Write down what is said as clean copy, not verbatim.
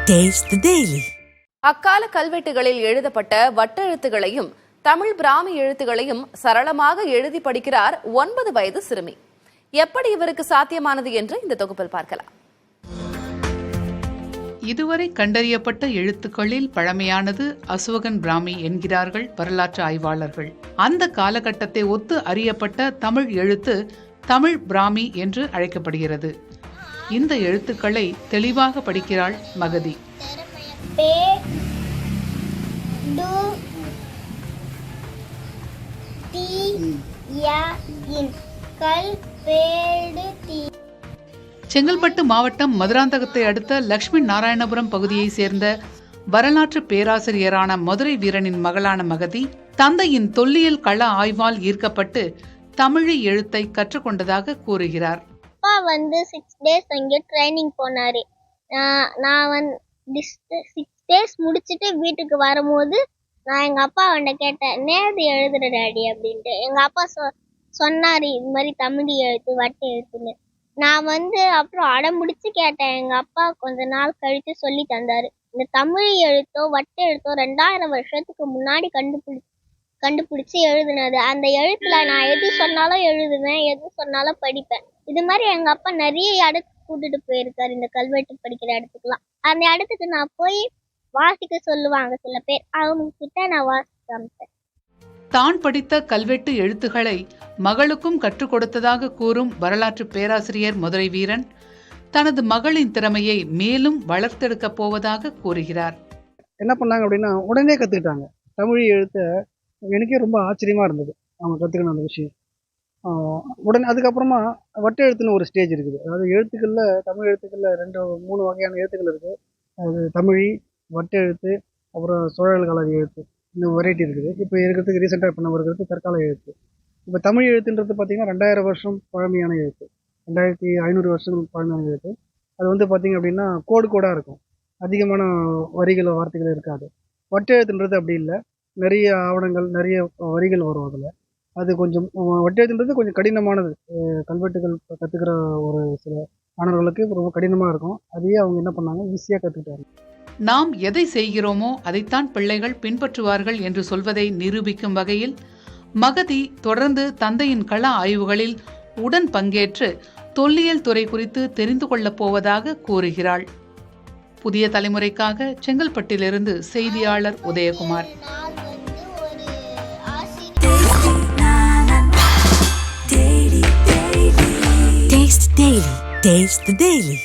Taste the Daily. அக்கால கல்வெட்டுகளில் எழுதப்பட்ட வட்டெழுத்துகளையும் தமிழ் பிராமி எழுத்துகளையும் சரளமாக எழுதி படிக்கிறார் 9 வயது சிறுமி. எப்படி இவருக்கு சாத்தியமானது என்று இந்த தொகுப்பில் பார்க்கலாம். இதுவரை கண்டறியப்பட்ட எழுத்துக்களில் பழமையானது அசோகன் பிராமி என்கிறார்கள் வரலாற்று ஆய்வாளர்கள். அந்த காலகட்டத்தை ஒத்து அறியப்பட்ட தமிழ் எழுத்து தமிழ் பிராமி என்று அழைக்கப்படுகிறது. இந்த எழுத்துக்களை தெளிவாக படிக்கிறாள் மகதி. செங்கல்பட்டு மாவட்டம் மதுராந்தகத்தை அடுத்த லட்சுமி நாராயணபுரம் பகுதியை சேர்ந்த வரலாற்று பேராசிரியரான மதுரை வீரனின் மகளான மகதி தந்தையின் தொல்லியல் கள ஆய்வால் ஈர்க்கப்பட்டு தமிழை எழுத்தை கற்றுக்கொண்டதாக கூறுகிறார். அப்பா 6 days அங்கே ட்ரைனிங் போனாரு. நான் 6 days முடிச்சுட்டு வீட்டுக்கு வரும்போது நான் எங்க அப்பா கேட்டேன், நேது எழுதுற டாடி அப்படின்ட்டு. எங்க அப்பா சொன்னாரு இது மாதிரி தமிழ் எழுத்து வட்டு எழுத்துன்னு. நான் அப்புறம் அடம் முடிச்சு கேட்டேன். எங்க அப்பா கொஞ்ச நாள் கழிச்சு சொல்லி தந்தாரு. இந்த தமிழ் எழுத்தோ வட்டு எழுத்தோ 2000 வருஷத்துக்கு முன்னாடி கண்டுபிடிச்சு எழுதுனது. அந்த எழுத்துல நான் எது சொன்னாலும் எழுதுவேன், எது சொன்னாலும் படிப்பேன். இது மாதிரி எங்க அப்பா நிறைய இடத்துக்கு கூட்டிட்டு போயிருக்காரு. இந்த கல்வெட்டு படிக்கிற இடத்துக்குலாம். அந்த இடத்துக்கு நான் போய் வாசிக்க சொல்லுவாங்க சில பேர், அவங்க கிட்ட நான் வாசிக்க காமிப்பேன். தான் படித்த கல்வெட்டு எழுத்துக்களை மகளுக்கும் கற்றுக் கொடுத்ததாக கூறும் வரலாற்று பேராசிரியர் மதுரை வீரன் தனது மகளின் திறமையை மேலும் வளர்த்தெடுக்க போவதாக கூறுகிறார். என்ன பண்ணாங்க அப்படின்னா, உடனே கத்துக்கிட்டாங்க தமிழ் எழுத்தை. எனக்கே ரொம்ப ஆச்சரியமா இருந்தது அவங்க கத்துக்கணும் அந்த விஷயம். உடனே அதுக்கப்புறமா வட்ட எழுத்துன்னு ஒரு ஸ்டேஜ் இருக்குது. அதாவது எழுத்துக்களில் தமிழ் எழுத்துக்களில் 2-3 வகையான எழுத்துக்கள் இருக்குது. அது தமிழ் வட்ட எழுத்து, அப்புறம் சோழல் கால எழுத்து, இந்த வெரைட்டி இருக்குது. இப்போ இருக்கிறதுக்கு ரீசெண்டாக பண்ண இருக்கிறது தற்கால எழுத்து. இப்போ தமிழ் எழுத்துன்றது பார்த்திங்கன்னா 2000 வருஷம் பழமையான எழுத்து, 2500 வருஷம் பழமையான எழுத்து. அது பார்த்திங்க அப்படின்னா கோடாக இருக்கும், அதிகமான வரிகள் வார்த்தைகள் இருக்காது. வட்ட எழுத்துன்றது அப்படி இல்லை, நிறைய ஆவணங்கள் நிறைய வரிகள் வரும் அதில். அது கொஞ்சம் வட்டெழுத்துன்றது கொஞ்சம் கடினமானது. கல்வெட்டுகள் கற்றுக்கிற ஒரு சில மாணவர்களுக்கு ரொம்ப கடினமாக இருக்கும். அதையே அவங்க என்ன பண்ணாங்க, ஈஸியாக கற்றுக்கிட்டாங்க. நாம் எதை செய்கிறோமோ அதைத்தான் பிள்ளைகள் பின்பற்றுவார்கள் என்று சொல்வதை நிரூபிக்கும் வகையில் மகதி தொடர்ந்து தந்தையின் கள ஆய்வுகளில் உடன் பங்கேற்று தொல்லியல் துறை குறித்து தெரிந்து கொள்ளப் போவதாக கூறுகிறாள். புதிய தலைமுறைக்காக செங்கல்பட்டிலிருந்து செய்தியாளர் உதயகுமார். Taste the Daily.